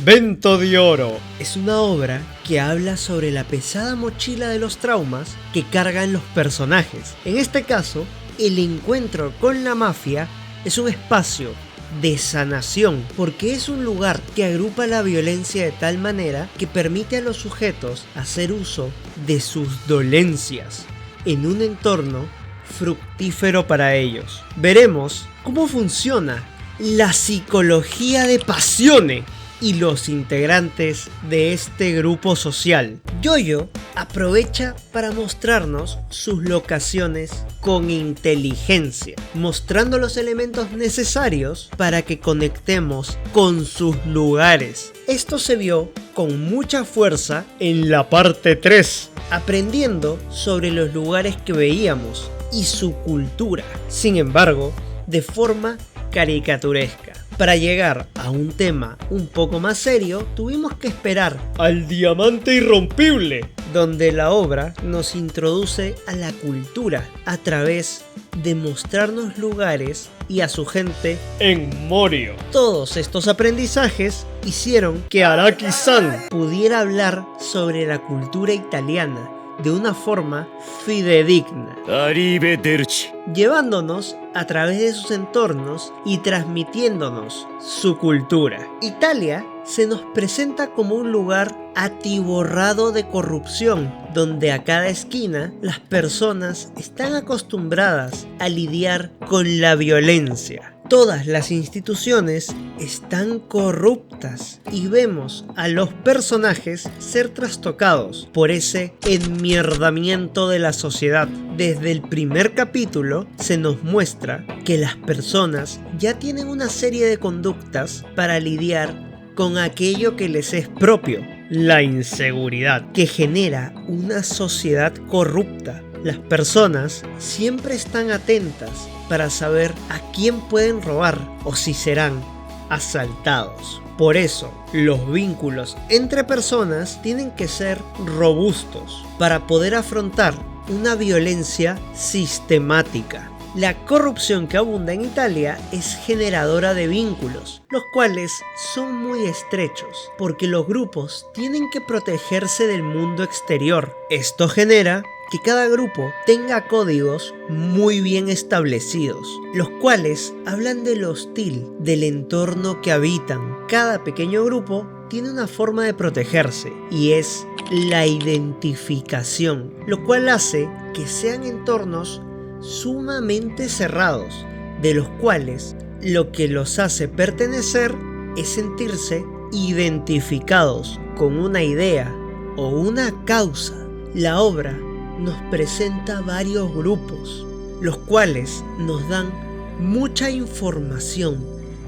Vento de Oro es una obra que habla sobre la pesada mochila de los traumas que cargan los personajes. En este caso, el encuentro con la mafia es un espacio de sanación, porque es un lugar que agrupa la violencia de tal manera que permite a los sujetos hacer uso de sus dolencias en un entorno fructífero para ellos. Veremos cómo funciona la psicología de Passione y los integrantes de este grupo social. JoJo aprovecha para mostrarnos sus locaciones con inteligencia, mostrando los elementos necesarios para que conectemos con sus lugares. Esto se vio con mucha fuerza en la parte 3, aprendiendo sobre los lugares que veíamos y su cultura, sin embargo, de forma caricaturesca. Para llegar a un tema un poco más serio, tuvimos que esperar al Diamante Irrompible, donde la obra nos introduce a la cultura a través de mostrarnos lugares y a su gente en Morio. Todos estos aprendizajes hicieron que Araki-san pudiera hablar sobre la cultura italiana de una forma fidedigna, llevándonos a través de sus entornos y transmitiéndonos su cultura. Italia se nos presenta como un lugar atiborrado de corrupción, donde a cada esquina las personas están acostumbradas a lidiar con la violencia. Todas las instituciones están corruptas y vemos a los personajes ser trastocados por ese enmierdamiento de la sociedad. Desde el primer capítulo se nos muestra que las personas ya tienen una serie de conductas para lidiar con aquello que les es propio, la inseguridad, que genera una sociedad corrupta. Las personas siempre están atentas para saber a quién pueden robar o si serán asaltados. Por eso, los vínculos entre personas tienen que ser robustos para poder afrontar una violencia sistemática. La corrupción que abunda en Italia es generadora de vínculos, los cuales son muy estrechos, porque los grupos tienen que protegerse del mundo exterior. Esto genera que cada grupo tenga códigos muy bien establecidos, los cuales hablan de lo hostil del entorno que habitan. Cada pequeño grupo tiene una forma de protegerse y es la identificación, lo cual hace que sean entornos sumamente cerrados, de los cuales lo que los hace pertenecer es sentirse identificados con una idea o una causa. La obra nos presenta varios grupos, los cuales nos dan mucha información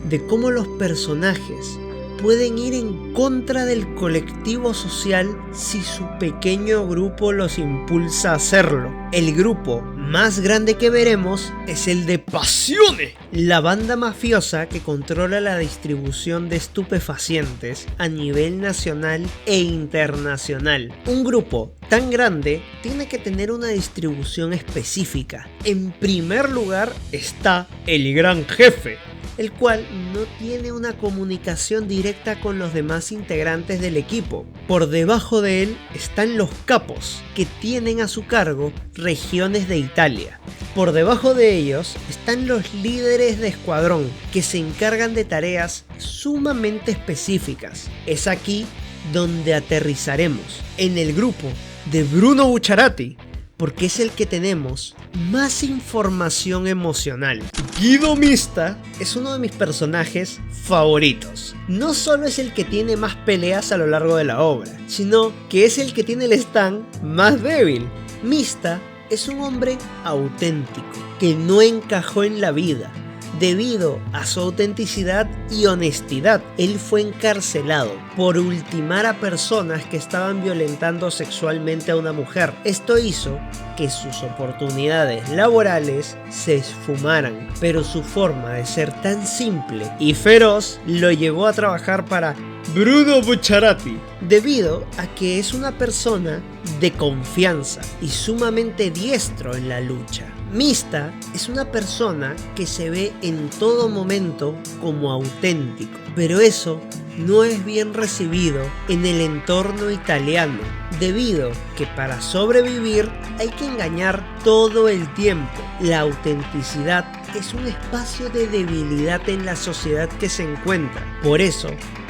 de cómo los personajes pueden ir en contra del colectivo social si su pequeño grupo los impulsa a hacerlo. El grupo más grande que veremos es el de Passione, la banda mafiosa que controla la distribución de estupefacientes a nivel nacional e internacional. Un grupo tan grande tiene que tener una distribución específica. En primer lugar está el gran jefe, el cual no tiene una comunicación directa con los demás integrantes del equipo. Por debajo de él están los capos, que tienen a su cargo regiones de Italia. Por debajo de ellos están los líderes de escuadrón, que se encargan de tareas sumamente específicas. Es aquí donde aterrizaremos, en el grupo de Bruno Bucciarati, porque es el que tenemos más información emocional. Guido Mista es uno de mis personajes favoritos. No solo es el que tiene más peleas a lo largo de la obra, sino que es el que tiene el stand más débil. Mista es un hombre auténtico, que no encajó en la vida. Debido a su autenticidad y honestidad, él fue encarcelado por ultimar a personas que estaban violentando sexualmente a una mujer. Esto hizo que sus oportunidades laborales se esfumaran, pero su forma de ser tan simple y feroz lo llevó a trabajar para Bruno Bucciarati, debido a que es una persona de confianza y sumamente diestro en la lucha. Mista es una persona que se ve en todo momento como auténtico, pero eso no es bien recibido en el entorno italiano, debido que para sobrevivir hay que engañar todo el tiempo. La autenticidad es un espacio de debilidad en la sociedad que se encuentra. Por eso,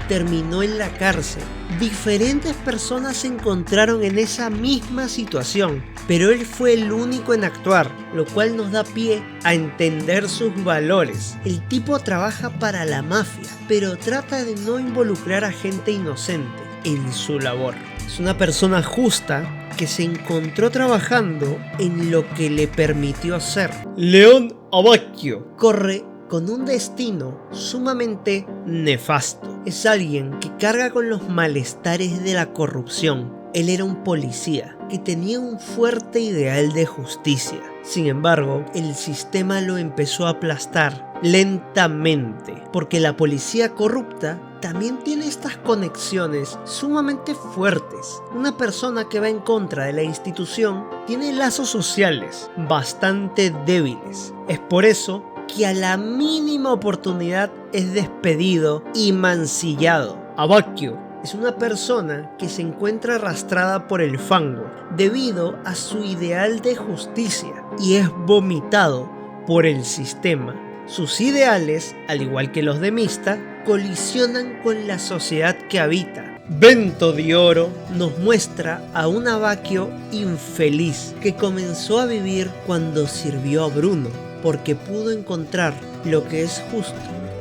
terminó en la cárcel. Diferentes personas se encontraron en esa misma situación, pero él fue el único en actuar, lo cual nos da pie a entender sus valores. El tipo trabaja para la mafia, pero trata de no involucrar a gente inocente en su labor. Es una persona justa que se encontró trabajando en lo que le permitió hacer. Leon Abacchio corre con un destino sumamente nefasto. Es alguien que carga con los malestares de la corrupción. Él era un policía que tenía un fuerte ideal de justicia. Sin embargo, el sistema lo empezó a aplastar lentamente, porque la policía corrupta también tiene estas conexiones sumamente fuertes. Una persona que va en contra de la institución tiene lazos sociales bastante débiles. Es por eso que a la mínima oportunidad es despedido y mancillado. Abacchio es una persona que se encuentra arrastrada por el fango debido a su ideal de justicia y es vomitado por el sistema. Sus ideales, al igual que los de Mista, colisionan con la sociedad que habita. Vento di Oro nos muestra a un Abacchio infeliz que comenzó a vivir cuando sirvió a Bruno, porque pudo encontrar lo que es justo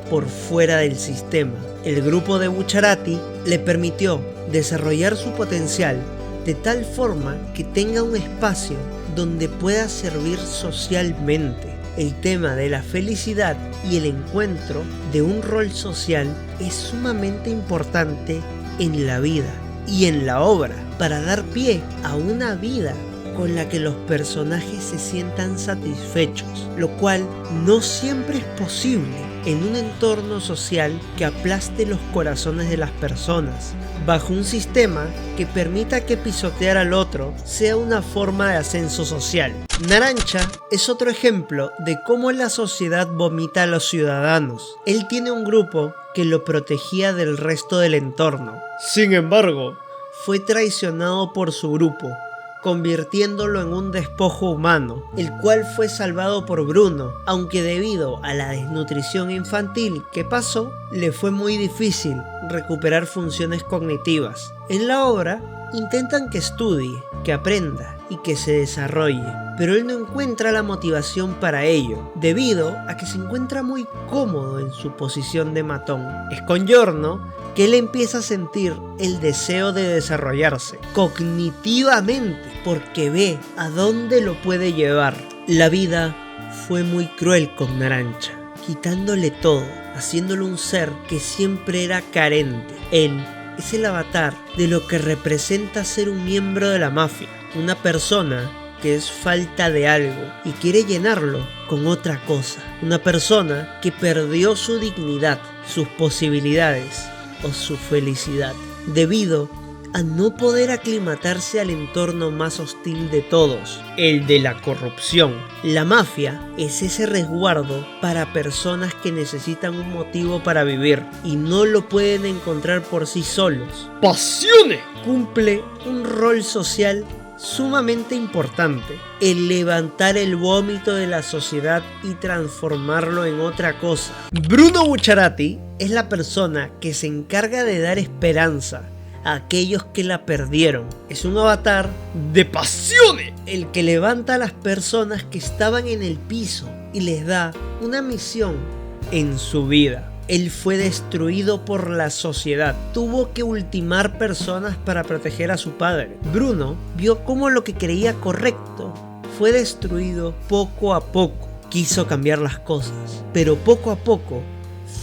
por fuera del sistema. El grupo de Bucciarati le permitió desarrollar su potencial de tal forma que tenga un espacio donde pueda servir socialmente. El tema de la felicidad y el encuentro de un rol social es sumamente importante en la vida y en la obra para dar pie a una vida con la que los personajes se sientan satisfechos, lo cual no siempre es posible en un entorno social que aplaste los corazones de las personas, bajo un sistema que permita que pisotear al otro sea una forma de ascenso social. Narancia es otro ejemplo de cómo la sociedad vomita a los ciudadanos. Él tiene un grupo que lo protegía del resto del entorno. Sin embargo, fue traicionado por su grupo, convirtiéndolo en un despojo humano, el cual fue salvado por Bruno, aunque debido a la desnutrición infantil que pasó, le fue muy difícil recuperar funciones cognitivas. En la obra, intentan que estudie, que aprenda y que se desarrolle, pero él no encuentra la motivación para ello, debido a que se encuentra muy cómodo en su posición de matón. Es con Giorno que él empieza a sentir el deseo de desarrollarse cognitivamente, porque ve a dónde lo puede llevar. La vida fue muy cruel con Narancia, quitándole todo, haciéndolo un ser que siempre era carente. Él es el avatar de lo que representa ser un miembro de la mafia, una persona que es falta de algo y quiere llenarlo con otra cosa, una persona que perdió su dignidad, sus posibilidades o su felicidad, debido a no poder aclimatarse al entorno más hostil de todos, el de la corrupción. La mafia es ese resguardo para personas que necesitan un motivo para vivir y no lo pueden encontrar por sí solos. ¡Pasiones! Cumple un rol social sumamente importante, el levantar el vómito de la sociedad y transformarlo en otra cosa. Bruno Bucciarati es la persona que se encarga de dar esperanza a aquellos que la perdieron. Es un avatar de pasiones, el que levanta a las personas que estaban en el piso y les da una misión en su vida. Él fue destruido por la sociedad. Tuvo que ultimar personas para proteger a su padre. Bruno vio cómo lo que creía correcto fue destruido poco a poco. Quiso cambiar las cosas, pero poco a poco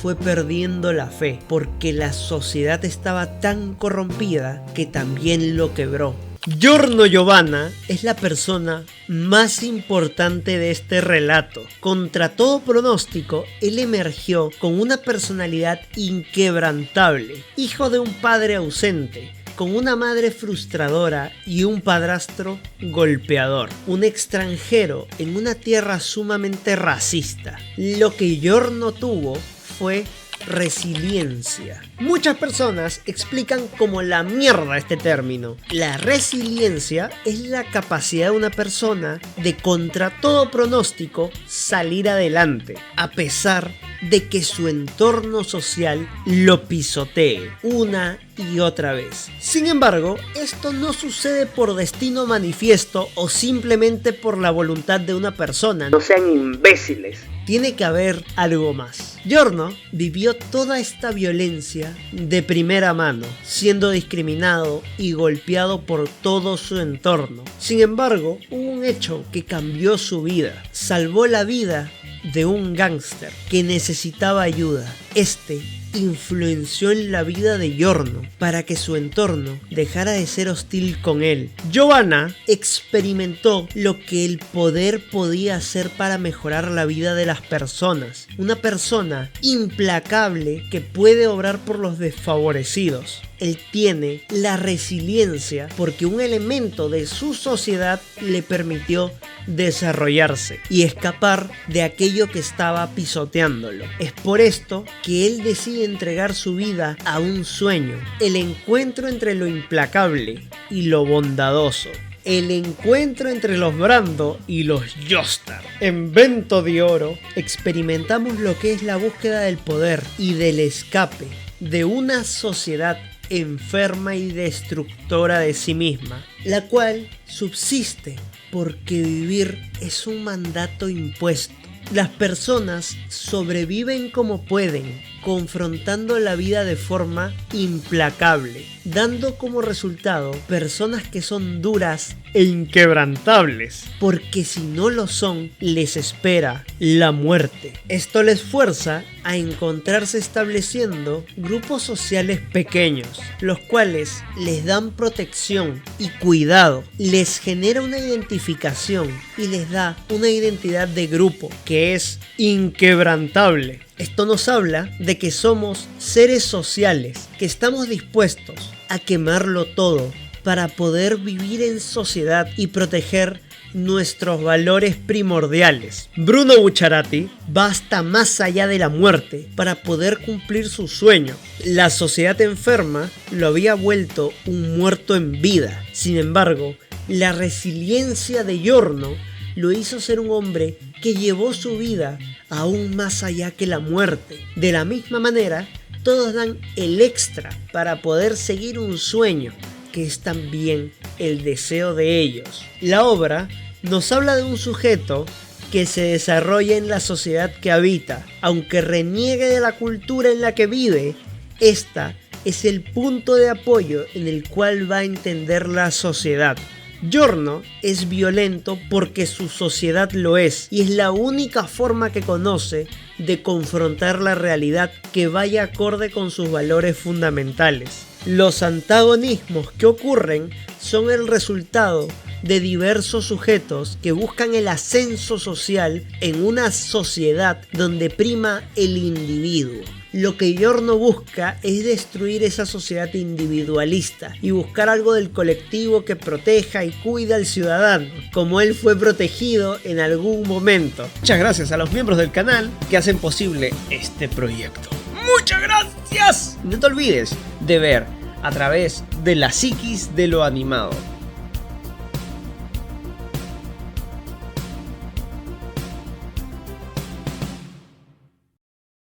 fue perdiendo la fe, porque la sociedad estaba tan corrompida que también lo quebró. Giorno Giovanna es la persona más importante de este relato. Contra todo pronóstico, él emergió con una personalidad inquebrantable, hijo de un padre ausente, con una madre frustradora y un padrastro golpeador, un extranjero en una tierra sumamente racista. Lo que Giorno tuvo fue resiliencia. Muchas personas explican como la mierda este término. La resiliencia es la capacidad de una persona de contra todo pronóstico salir adelante, a pesar de que su entorno social lo pisotee una y otra vez. Sin embargo, esto no sucede por destino manifiesto o simplemente por la voluntad de una persona. No sean imbéciles. Tiene que haber algo más. Giorno vivió toda esta violencia de primera mano, siendo discriminado y golpeado por todo su entorno. Sin embargo, hubo un hecho que cambió su vida. Salvó la vida de un gángster que necesitaba ayuda. Este influenció en la vida de Giorno para que su entorno dejara de ser hostil con él. Giovanna experimentó lo que el poder podía hacer para mejorar la vida de las personas. Una persona implacable que puede obrar por los desfavorecidos. Él tiene la resiliencia porque un elemento de su sociedad le permitió desarrollarse y escapar de aquello que estaba pisoteándolo. Es por esto que él decide entregar su vida a un sueño, el encuentro entre lo implacable y lo bondadoso. El encuentro entre los Brando y los Joestar. En Vento de Oro experimentamos lo que es la búsqueda del poder y del escape de una sociedad enferma y destructora de sí misma, la cual subsiste porque vivir es un mandato impuesto. Las personas sobreviven como pueden, confrontando la vida de forma implacable, dando como resultado personas que son duras e inquebrantables, porque si no lo son, les espera la muerte. Esto les fuerza a encontrarse estableciendo grupos sociales pequeños, los cuales les dan protección y cuidado, les genera una identificación y les da una identidad de grupo que es inquebrantable. Esto nos habla de que somos seres sociales, que estamos dispuestos a quemarlo todo para poder vivir en sociedad y proteger nuestros valores primordiales. Bruno Bucciarati va hasta más allá de la muerte para poder cumplir su sueño. La sociedad enferma lo había vuelto un muerto en vida. Sin embargo, la resiliencia de Giorno lo hizo ser un hombre que llevó su vida aún más allá que la muerte. De la misma manera, todos dan el extra para poder seguir un sueño, que es también el deseo de ellos. La obra nos habla de un sujeto que se desarrolla en la sociedad que habita. Aunque reniegue de la cultura en la que vive, esta es el punto de apoyo en el cual va a entender la sociedad. Giorno es violento porque su sociedad lo es, y es la única forma que conoce de confrontar la realidad que vaya acorde con sus valores fundamentales. Los antagonismos que ocurren son el resultado de diversos sujetos que buscan el ascenso social en una sociedad donde prima el individuo. Lo que Giorno busca es destruir esa sociedad individualista y buscar algo del colectivo que proteja y cuida al ciudadano, como él fue protegido en algún momento. Muchas gracias a los miembros del canal que hacen posible este proyecto. ¡Muchas gracias! No te olvides de ver a través de la psiquis de lo animado.